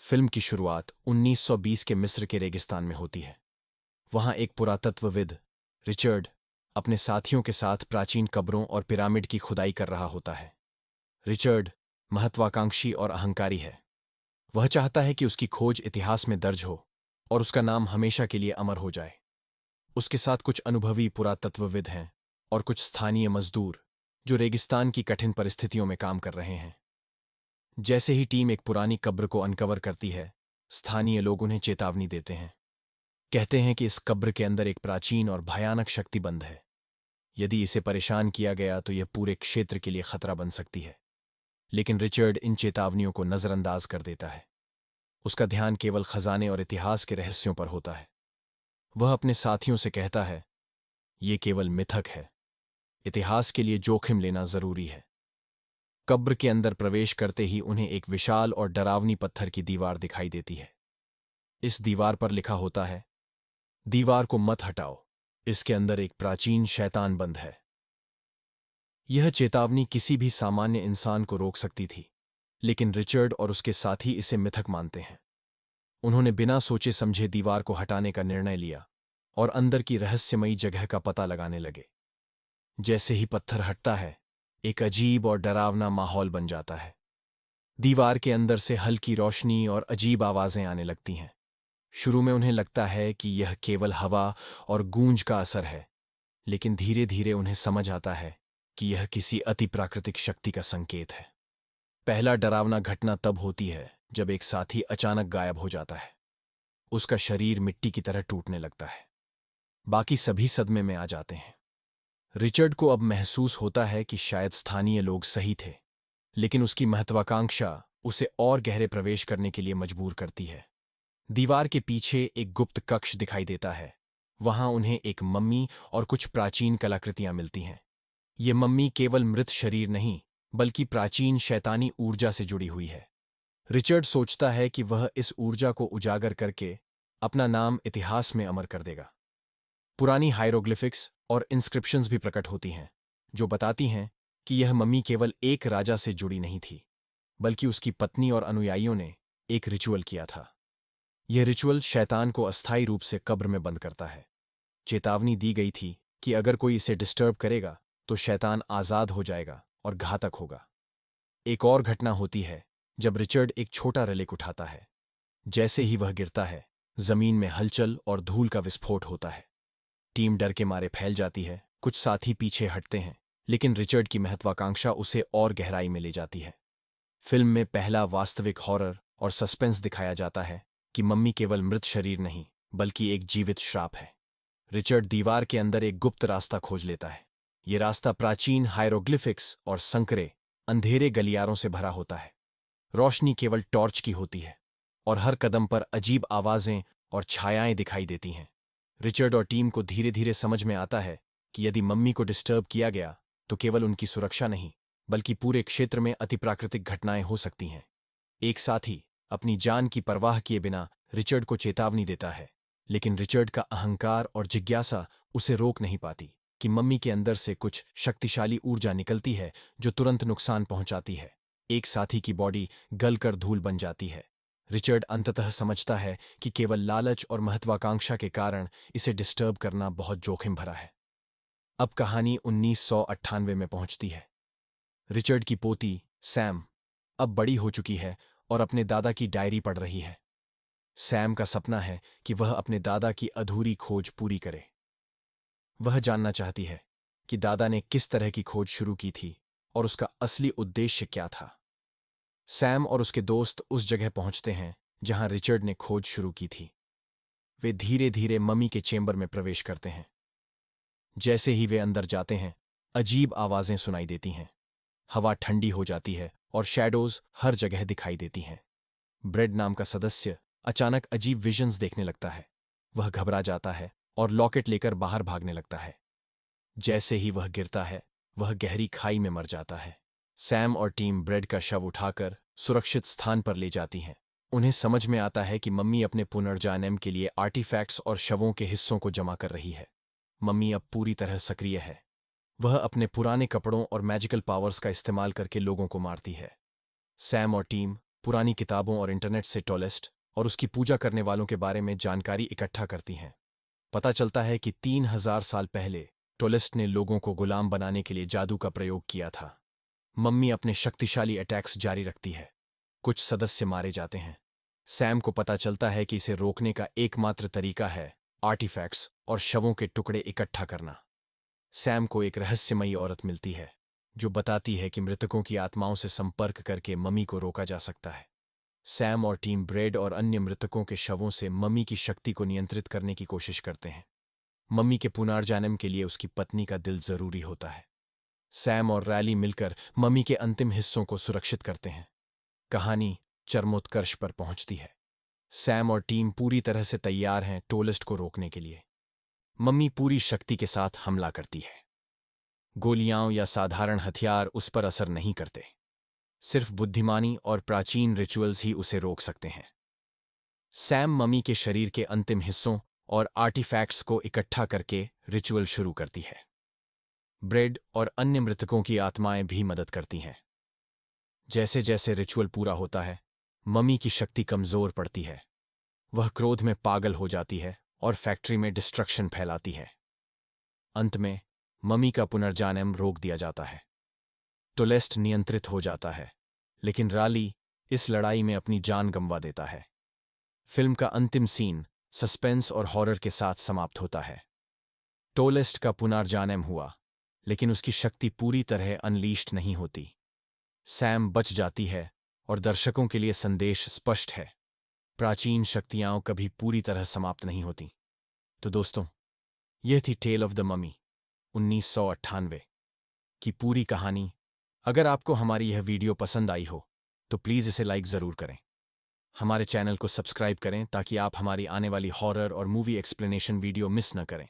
Film की शुरुआत 1920 के मिस्र के रेगिस्तान में होती है। वहां एक पुरातत्वविद रिचर्ड अपने साथियों के साथ प्राचीन कब्रों और पिरामिड की खुदाई कर रहा होता है। रिचर्ड महत्वाकांक्षी और अहंकारी है। वह चाहता है कि उसकी खोज इतिहास में दर्ज हो और उसका नाम हमेशा के लिए अमर हो जाए। उसके साथ कुछ अनुभवी पुरातत्वविद हैं और कुछ स्थानीय मजदूर जो रेगिस्तान की कठिन परिस्थितियों में काम कर रहे हैं। जैसे ही टीम एक पुरानी कब्र को अनकवर करती है, स्थानीय लोग उन्हें चेतावनी देते हैं। कहते हैं कि इस कब्र के अंदर एक प्राचीन और भयानक शक्ति बंद है। यदि इसे परेशान किया गया तो यह पूरे क्षेत्र के लिए खतरा बन सकती है। लेकिन रिचर्ड इन चेतावनियों को नजरअंदाज कर देता है। उसका ध्यान केवल खजाने और इतिहास के रहस्यों पर होता है। वह अपने साथियों से कहता है, ये केवल मिथक है। इतिहास के लिए जोखिम लेना जरूरी है। कब्र के अंदर प्रवेश करते ही उन्हें एक विशाल और डरावनी पत्थर की दीवार दिखाई देती है। इस दीवार पर लिखा होता है, दीवार को मत हटाओ, इसके अंदर एक प्राचीन शैतान बंद है। यह चेतावनी किसी भी सामान्य इंसान को रोक सकती थी, लेकिन रिचर्ड और उसके साथी इसे मिथक मानते हैं। उन्होंने बिना सोचे समझे दीवार को हटाने का निर्णय लिया और अंदर की रहस्यमयी जगह का पता लगाने लगे। जैसे ही पत्थर हटता है, एक अजीब और डरावना माहौल बन जाता है। दीवार के अंदर से हल्की रोशनी और अजीब आवाजें आने लगती हैं। शुरू में उन्हें लगता है कि यह केवल हवा और गूंज का असर है, लेकिन धीरे धीरे उन्हें समझ आता है कि यह किसी अति प्राकृतिक शक्ति का संकेत है। पहला डरावना घटना तब होती है जब एक साथी अचानक गायब हो जाता है। उसका शरीर मिट्टी की तरह टूटने लगता है। बाकी सभी सदमे में आ जाते हैं। रिचर्ड को अब महसूस होता है कि शायद स्थानीय लोग सही थे, लेकिन उसकी महत्वाकांक्षा उसे और गहरे प्रवेश करने के लिए मजबूर करती है। दीवार के पीछे एक गुप्त कक्ष दिखाई देता है। वहां उन्हें एक मम्मी और कुछ प्राचीन कलाकृतियां मिलती हैं। ये मम्मी केवल मृत शरीर नहीं, बल्कि प्राचीन शैतानी ऊर्जा से जुड़ी हुई है। रिचर्ड सोचता है कि वह इस ऊर्जा को उजागर करके अपना नाम इतिहास में अमर कर देगा। पुरानी हायरोग्लिफिक्स और इंस्क्रिप्शंस भी प्रकट होती हैं, जो बताती हैं कि यह मम्मी केवल एक राजा से जुड़ी नहीं थी, बल्कि उसकी पत्नी और अनुयायियों ने एक रिचुअल किया था। यह रिचुअल शैतान को अस्थायी रूप से कब्र में बंद करता है। चेतावनी दी गई थी कि अगर कोई इसे डिस्टर्ब करेगा तो शैतान आजाद हो जाएगा और घातक होगा। एक और घटना होती है जब रिचर्ड एक छोटा रेलिक उठाता है। जैसे ही वह गिरता है, जमीन में हलचल और धूल का विस्फोट होता है। टीम डर के मारे फैल जाती है। कुछ साथी पीछे हटते हैं, लेकिन रिचर्ड की महत्वाकांक्षा उसे और गहराई में ले जाती है। फिल्म में पहला वास्तविक हॉरर और सस्पेंस दिखाया जाता है कि मम्मी केवल मृत शरीर नहीं, बल्कि एक जीवित श्राप है। रिचर्ड दीवार के अंदर एक गुप्त रास्ता खोज लेता है। ये रास्ता प्राचीन हायरोग्लिफिक्स और संकरे अंधेरे गलियारों से भरा होता है। रोशनी केवल टॉर्च की होती है और हर कदम पर अजीब आवाजें और छायाएं दिखाई देती हैं। रिचर्ड और टीम को धीरे धीरे समझ में आता है कि यदि मम्मी को डिस्टर्ब किया गया तो केवल उनकी सुरक्षा नहीं, बल्कि पूरे क्षेत्र में अतिप्राकृतिक घटनाएं हो सकती हैं। एक साथी अपनी जान की परवाह किए बिना रिचर्ड को चेतावनी देता है, लेकिन रिचर्ड का अहंकार और जिज्ञासा उसे रोक नहीं पाती कि मम्मी के अंदर से कुछ शक्तिशाली ऊर्जा निकलती है जो तुरंत नुकसान पहुंचाती है। एक साथी की बॉडी गलकर धूल बन जाती है। रिचर्ड अंततः समझता है कि केवल लालच और महत्वाकांक्षा के कारण इसे डिस्टर्ब करना बहुत जोखिम भरा है। अब कहानी 1998 में पहुंचती है। रिचर्ड की पोती सैम अब बड़ी हो चुकी है और अपने दादा की डायरी पढ़ रही है। सैम का सपना है कि वह अपने दादा की अधूरी खोज पूरी करे। वह जानना चाहती है कि दादा ने किस तरह की खोज शुरू की थी और उसका असली उद्देश्य क्या था। सैम और उसके दोस्त उस जगह पहुंचते हैं जहां रिचर्ड ने खोज शुरू की थी। वे धीरे धीरे मम्मी के चेंबर में प्रवेश करते हैं। जैसे ही वे अंदर जाते हैं, अजीब आवाजें सुनाई देती हैं। हवा ठंडी हो जाती है और शैडोज हर जगह दिखाई देती हैं। ब्रेड नाम का सदस्य अचानक अजीब विजन्स देखने लगता है। वह घबरा जाता है और लॉकेट लेकर बाहर भागने लगता है। जैसे ही वह गिरता है, वह गहरी खाई में मर जाता है। सैम और टीम ब्रेड का शव उठाकर सुरक्षित स्थान पर ले जाती हैं। उन्हें समझ में आता है कि मम्मी अपने पुनर्जन्म के लिए आर्टिफैक्ट्स और शवों के हिस्सों को जमा कर रही है। मम्मी अब पूरी तरह सक्रिय है। वह अपने पुराने कपड़ों और मैजिकल पावर्स का इस्तेमाल करके लोगों को मारती है। सैम और टीम पुरानी किताबों और इंटरनेट से टोलेस्ट और उसकी पूजा करने वालों के बारे में जानकारी इकट्ठा करती हैं। पता चलता है कि 3000 साल पहले टोलेस्ट ने लोगों को गुलाम बनाने के लिए जादू का प्रयोग किया था। मम्मी अपने शक्तिशाली अटैक्स जारी रखती है। कुछ सदस्य मारे जाते हैं। सैम को पता चलता है कि इसे रोकने का एकमात्र तरीका है आर्टिफैक्ट्स और शवों के टुकड़े इकट्ठा करना। सैम को एक रहस्यमयी औरत मिलती है जो बताती है कि मृतकों की आत्माओं से संपर्क करके मम्मी को रोका जा सकता है। सैम और टीम ब्रेड और अन्य मृतकों के शवों से मम्मी की शक्ति को नियंत्रित करने की कोशिश करते हैं। मम्मी के पुनर्जन्म के लिए उसकी पत्नी का दिल जरूरी होता है। सैम और रैली मिलकर मम्मी के अंतिम हिस्सों को सुरक्षित करते हैं। कहानी चरमोत्कर्ष पर पहुंचती है। सैम और टीम पूरी तरह से तैयार हैं टोलेस्ट को रोकने के लिए। मम्मी पूरी शक्ति के साथ हमला करती है। गोलियां या साधारण हथियार उस पर असर नहीं करते। सिर्फ बुद्धिमानी और प्राचीन रिचुअल्स ही उसे रोक सकते हैं। सैम मम्मी के शरीर के अंतिम हिस्सों और आर्टिफैक्ट्स को इकट्ठा करके रिचुअल शुरू करती है। ब्रेड और अन्य मृतकों की आत्माएं भी मदद करती हैं। जैसे जैसे रिचुअल पूरा होता है, मम्मी की शक्ति कमजोर पड़ती है। वह क्रोध में पागल हो जाती है और फैक्ट्री में डिस्ट्रक्शन फैलाती है। अंत में मम्मी का पुनर्जन्म रोक दिया जाता है। टोलेस्ट नियंत्रित हो जाता है, लेकिन राली इस लड़ाई में अपनी जान गंवा देता है। फिल्म का अंतिम सीन सस्पेंस और हॉरर के साथ समाप्त होता है। टोलेस्ट का पुनर्जन्म हुआ, लेकिन उसकी शक्ति पूरी तरह अनलीश्ड नहीं होती। सैम बच जाती है और दर्शकों के लिए संदेश स्पष्ट है, प्राचीन शक्तियां कभी पूरी तरह समाप्त नहीं होती। तो दोस्तों, यह थी टेल ऑफ द ममी 1998 की पूरी कहानी। अगर आपको हमारी यह वीडियो पसंद आई हो तो प्लीज़ इसे लाइक ज़रूर करें। हमारे चैनल को सब्सक्राइब करें ताकि आप हमारी आने वाली हॉरर और मूवी एक्सप्लेनेशन वीडियो मिस न करें।